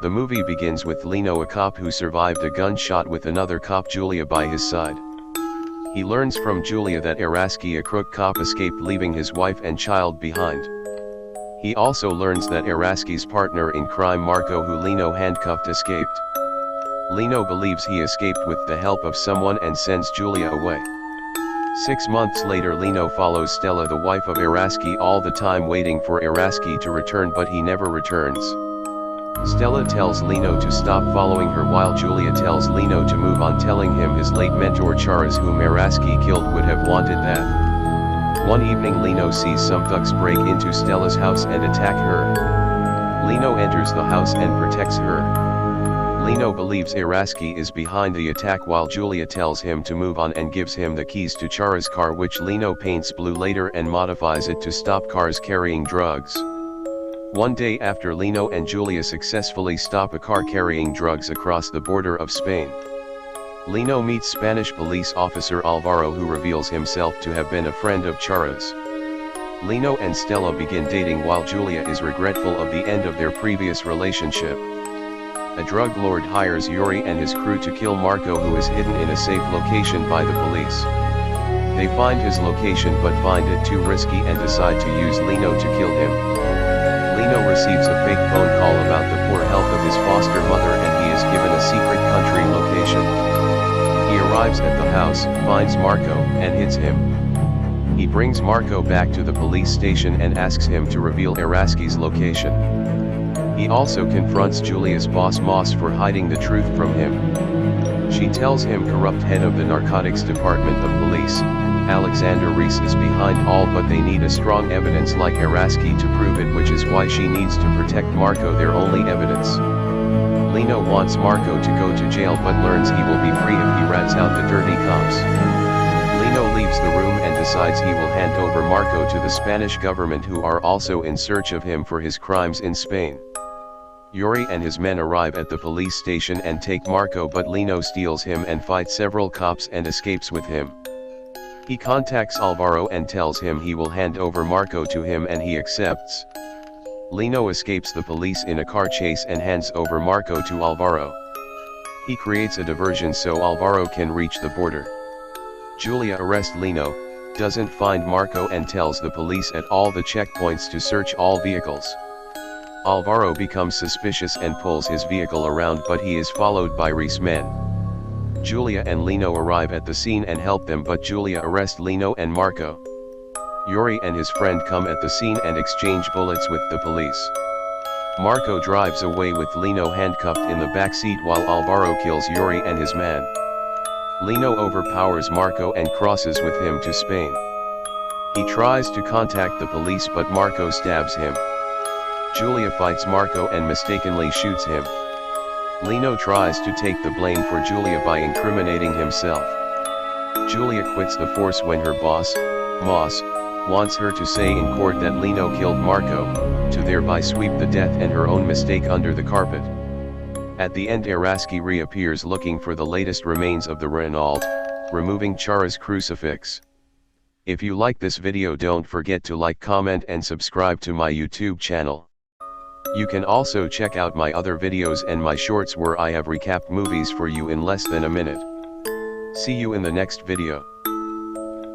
The movie begins with Lino, a cop who survived a gunshot, with another cop, Julia, by his side. He learns from Julia that Araski, a crook cop, escaped, leaving his wife and child behind. He also learns that Araski's partner in crime, Marco, who Lino handcuffed, escaped. Lino believes he escaped with the help of someone and sends Julia away. 6 months later, Lino follows Stella, the wife of Araski, all the time waiting for Araski to return, but he never returns. Stella tells Lino to stop following her, while Julia tells Lino to move on, telling him his late mentor Charas, whom Araski killed, would have wanted that. One evening, Lino sees some thugs break into Stella's house and attack her. Lino enters the house and protects her. Lino believes Araski is behind the attack, while Julia tells him to move on and gives him the keys to Charas' car, which Lino paints blue later and modifies it to stop cars carrying drugs. One day after Lino and Julia successfully stop a car carrying drugs across the border of Spain, Lino meets Spanish police officer Alvaro, who reveals himself to have been a friend of Charas. Lino and Stella begin dating, while Julia is regretful of the end of their previous relationship. A drug lord hires Yuri and his crew to kill Marco, who is hidden in a safe location by the police. They find his location but find it too risky and decide to use Lino to kill him. Lino receives a fake phone call about the poor health of his foster mother, and he is given a secret country location. He arrives at the house, finds Marco, and hits him. He brings Marco back to the police station and asks him to reveal Araski's location. He also confronts Julia's boss Moss for hiding the truth from him. She tells him corrupt head of the narcotics department of police, Alexander Reese, is behind all, but they need a strong evidence like Araski to prove it, which is why she needs to protect Marco, their only evidence. Lino wants Marco to go to jail but learns he will be free if he rats out the dirty cops. Lino leaves the room and decides he will hand over Marco to the Spanish government, who are also in search of him for his crimes in Spain. Yuri and his men arrive at the police station and take Marco, but Lino steals him and fights several cops and escapes with him. He contacts Alvaro and tells him he will hand over Marco to him, and he accepts. Lino escapes the police in a car chase and hands over Marco to Alvaro. He creates a diversion so Alvaro can reach the border. Julia arrests Lino, doesn't find Marco, and tells the police at all the checkpoints to search all vehicles. Alvaro becomes suspicious and pulls his vehicle around, but he is followed by Reese men. Julia and Lino arrive at the scene and help them, but Julia arrests Lino and Marco. Yuri and his friend come at the scene and exchange bullets with the police. Marco drives away with Lino handcuffed in the back seat, while Alvaro kills Yuri and his man. Lino overpowers Marco and crosses with him to Spain. He tries to contact the police, but Marco stabs him. Julia fights Marco and mistakenly shoots him. Lino tries to take the blame for Julia by incriminating himself. Julia quits the force when her boss, Moss, wants her to say in court that Lino killed Marco, to thereby sweep the death and her own mistake under the carpet. At the end, Araski reappears looking for the latest remains of the Renault, removing Charas' crucifix. If you like this video, don't forget to like, comment and subscribe to my YouTube channel. You can also check out my other videos and my shorts where I have recapped movies for you in less than a minute. See you in the next video.